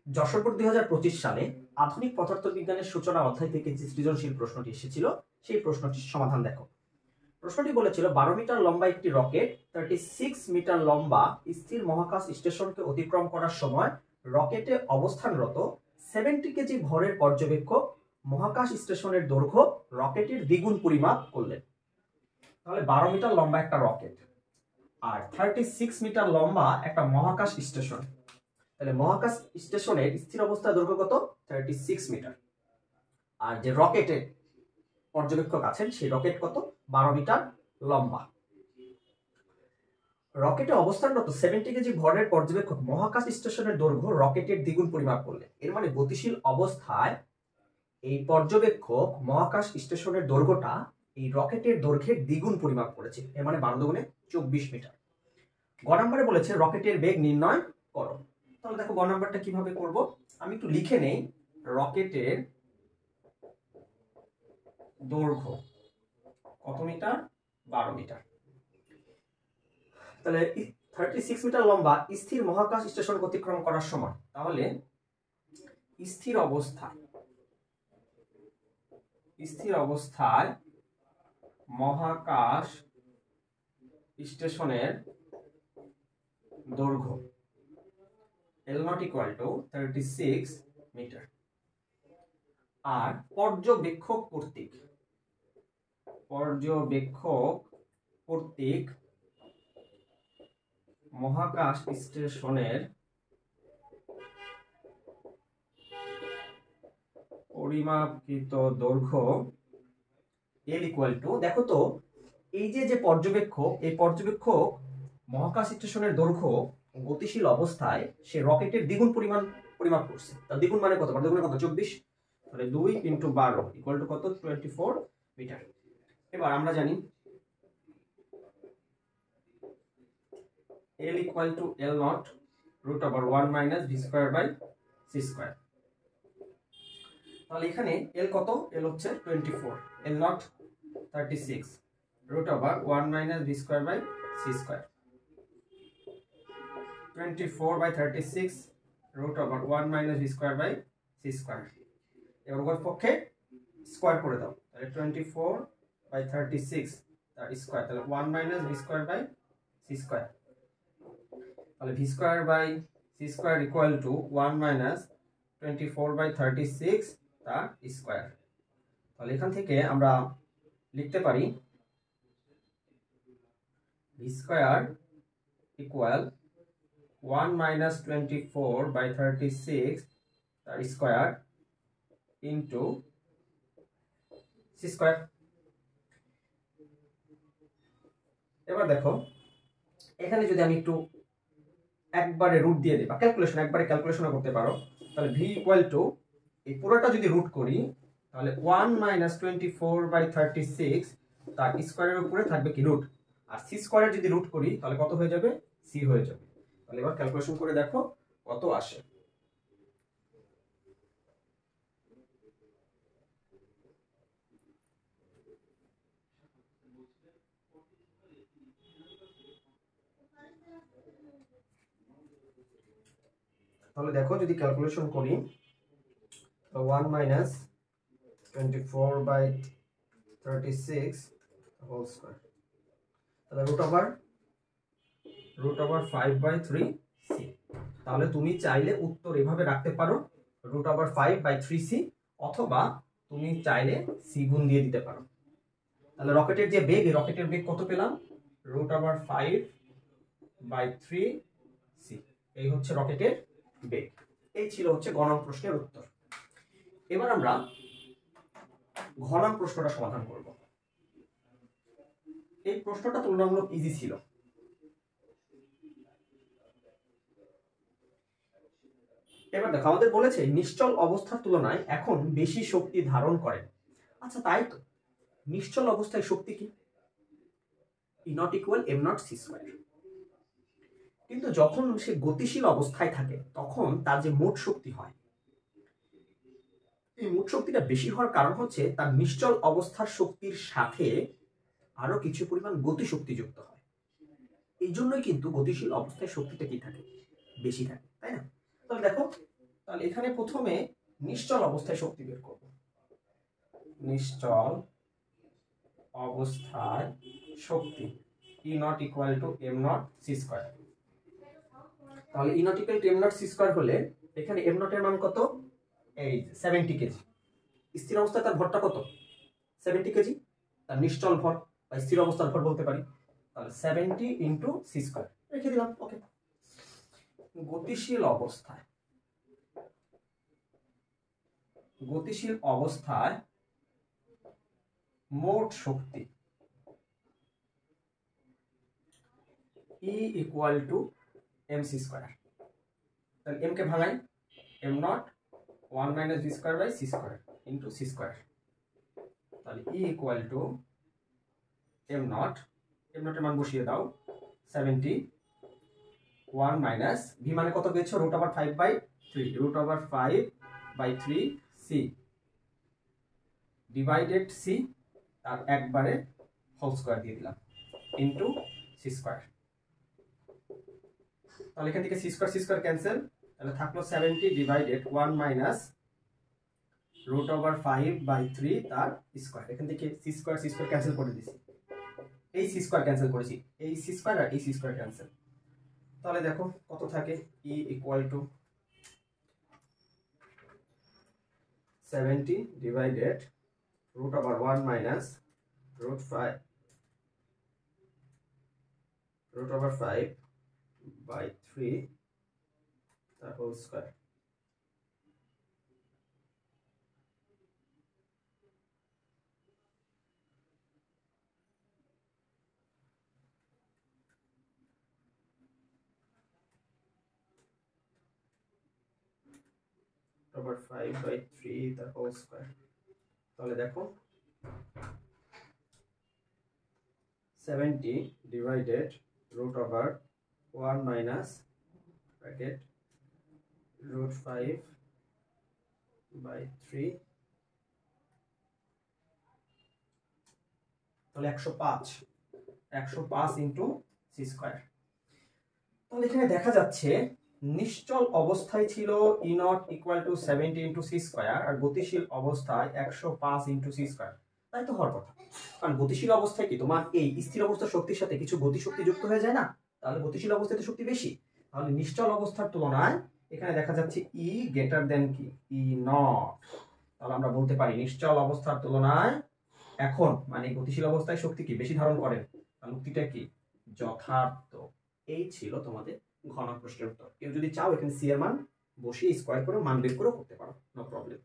Jessore board 2025 সালে আধুনিক পদার্থবিজ্ঞানের সূচনা অধ্যায় থেকে যে সৃজনশীল প্রশ্নটি এসেছিল সেই প্রশ্নটির সমাধান দেখো। প্রশ্নটি বলেছিল 12 মিটার লম্বা একটি রকেট 36 মিটার লম্বা স্থির মহাকাশ স্টেশনকে অতিক্রম করার সময় রকেটে অবস্থানরত 70 কেজি ভরের পর্যবেক্ষক মহাকাশ স্টেশনের দৈর্ঘ্য রকেটের দ্বিগুণ পরিমাপ করলেন। তাহলে 12 মিটার লম্বা একটা রকেট আর 36 মিটার লম্বা একটা মহাকাশ স্টেশন। তাহলে মহাকাশ স্টেশনের স্থির অবস্থা দৈর্ঘ্য কত? 36 মিটার। আর যে রকেটের পর্যবেক্ষক আছেন সেই রকেট কত? 12 মিটার লম্বা। রকেটে অবস্থানরত 70 কেজি ভরের পর্যবেক্ষক মহাকাশ স্টেশনের দৈর্ঘ্য রকেটের দ্বিগুণ পরিমাপ করলেন। এর মানে গতিশীল অবস্থায় এই পর্যবেক্ষক মহাকাশ স্টেশনের দৈর্ঘ্যটা এই রকেটের দৈর্ঘ্যের দ্বিগুণ পরিমাপ করেছে। এর মানে 12 দুগুণে 24 মিটার। গ নম্বরে বলেছে রকেটের বেগ নির্ণয় করো। তাহলে দেখো গ নাম্বারটা কিভাবে করব, আমি একটু লিখে নেই। রকেটের দৈর্ঘ্য কত মিটার? 12 মিটার। তাহলে 36 মিটার লম্বা স্থির মহাকাশ স্টেশন অতিক্রম করার সময়, তাহলে স্থির অবস্থায় মহাকাশ স্টেশনের দৈর্ঘ্য L not equal to 36 মিটার। আর পর্যবেক্ষক কর্তৃক মহাকাশ স্টেশনের পরিমাপকৃত দৈর্ঘ্য L equal to, দেখো তো এই যে পর্যবেক্ষক, এই পর্যবেক্ষক মহাকাশ স্টেশনের দৈর্ঘ্য গতিশীল অবস্থায় সে রকেটের দ্বিগুণ পরিমাপ করছে। তার দ্বিগুণ মানে কত? দ্বিগুণ কত? 24। তাহলে 2 × 12 ইকুয়াল টু কত? 24 মিটার। এবার আমরা জানি L equal to L naught root over 1 minus v square by c square। তাহলে এখানে L কত? L হচ্ছে 24, L naught 36 root over 1 minus v square by c square। 24 by 36 root over 1 minus v square by c square। এবার উভয় পক্ষে square করে দাও। তাহলে 24 by 36 তার স্কয়ার, তাহলে 1 minus v square by c square। তাহলে v square by c square equal to 1 minus 24 by 36 তার স্কয়ার। তাহলে এখান থেকে আমরা লিখতে পারি v square equal 1 minus 24 by 36 তার স্কয়ার into c square। এবার দেখো এখানে যদি আমি একটু একবারে রুট দিয়ে দিই বা ক্যালকুলেশন করতে পারো, তাহলে v equal to এই পুরোটা যদি রুট করি তাহলে 1 minus 24 by 36 তার স্কয়ারের উপরে থাকবে কি? রুট। আর c স্কয়ারের যদি রুট করি তাহলে কত হয়ে যাবে? c হয়ে যাবে। তাহলে এবার ক্যালকুলেশন করে দেখো কত আসে। তাহলে দেখো যদি ক্যালকুলেশন করি তো 1 minus 24 by 36 হোল স্কয়ার, তাহলে রুট ওভার 5 by 3c। তাহলে তুমি চাইলে উত্তর এভাবে রাখতে পারো রুট ওভার 5 by 3c, অথবা তুমি চাইলে c গুণ দিয়ে দিতে পারো। তাহলে রকেটের যে বেগ, এই রকেটের বেগ কত পেলাম? Root over 5 by 3c। এই হচ্ছে রকেটের বেগ। এই ছিল হচ্ছে গ নং প্রশ্নের উত্তর। এবার আমরা ঘ নং প্রশ্নটা সমাধান করব। এই প্রশ্নটা তুলনামূলক ইজি ছিল। এবার দেখো আমাদের বলেছে নিশ্চল অবস্থার তুলনায় এখন বেশি শক্তি ধারণ করে। আচ্ছা তাই তো, নিশ্চল অবস্থায় শক্তি কি? E not equal m not c square। কিন্তু যখন সে গতিশীল অবস্থায় থাকে তখন তার যে মোট শক্তি হয়, এই মোট শক্তিটা বেশি হওয়ার কারণ হচ্ছে তার নিশ্চল অবস্থার শক্তির সাথে আরো কিছু পরিমাণ গতিশক্তি যুক্ত হয়। এই জন্যই কিন্তু গতিশীল অবস্থায় শক্তিটা কি থাকে? বেশি থাকে, তাই না? তাহলে দেখো তাহলে এখানে প্রথমে নিশ্চল অবস্থায় শক্তি বের করব। নিশ্চল অবস্থায় শক্তি E nought equal to m not c square. তাহলে E nought equal to m not c square হলে এখানে m নট এর মান কত? এই 70 কেজি। স্থির অবস্থায় তার ভরটা কত? 70 কেজি। তার নিশ্চল ভর বা স্থির অবস্থার ভর বলতে পারি। তাহলে 70 ইনটু c স্কয়ার রেখে দিলাম। ওকে। গতিশীল অবস্থায় মোট শক্তি E equal to mc square. তাহলে m কে ভাঙাই, m nought 1 minus v square by c square into c square. তাহলে E equal to m nought এর মান বসিয়ে দাও 70, 1 মাইনাস v মানে কত পেয়েছো? √5/3, √5/3 c ডিভাইডেড c আর একবারে হোল স্কয়ার দিয়ে দিলাম ইনটু c স্কয়ার। তাহলে এখান থেকে c স্কয়ার ক্যান্সেল, তাহলে থাকলো 70 ডিভাইডেড 1 মাইনাস √5/3 তার স্কয়ার। এখান থেকে c স্কয়ার ক্যান্সেল করে দিছি, এই c স্কয়ার ক্যান্সেল করেছি, এই c স্কয়ার আর এই c স্কয়ার ক্যান্সেল। তাহলে দেখো কত থাকে? E equal to 70 divided √1 minus √5/3 তার হোল স্কয়ার। √5/3 তার হোল স্কয়ার। তাহলে দেখো 70 ডিভাইডেড √1 মাইনাস ব্র্যাকেট √5/3, তাহলে 105 ইনটু c স্কয়ার। তাহলে এখানে দেখা যাচ্ছে নিশ্চল অবস্থায় ছিল E nought equal to 70 into c square, আর গতিশীল অবস্থায় 105 ইনটু c স্কয়ার। তাই তো হওয়ার কথা, কারণ গতিশীল অবস্থায় কি তোমার এই স্থির অবস্থার শক্তির সাথে কিছু গতিশক্তি যুক্ত হয়ে যায় না? তাহলে গতিশীল অবস্থায় তো শক্তি বেশি। তাহলে নিশ্চল অবস্থার তুলনায় এখানে দেখা যাচ্ছে E গ্রেটার দেন কি E নট। তাহলে আমরা বলতে পারি নিশ্চল অবস্থার তুলনায় এখন মানে গতিশীল অবস্থায় শক্তি কি বেশি ধারণ করেন। তাহলে উক্তিটা কি যথার্থ। এই ছিল তোমাদের ঘন প্রশ্নের উত্তর। কেউ যদি চাও এখানে c এর মান বসিয়ে স্কয়ার করে মান বের করে করতে পারো, নো প্রবলেম।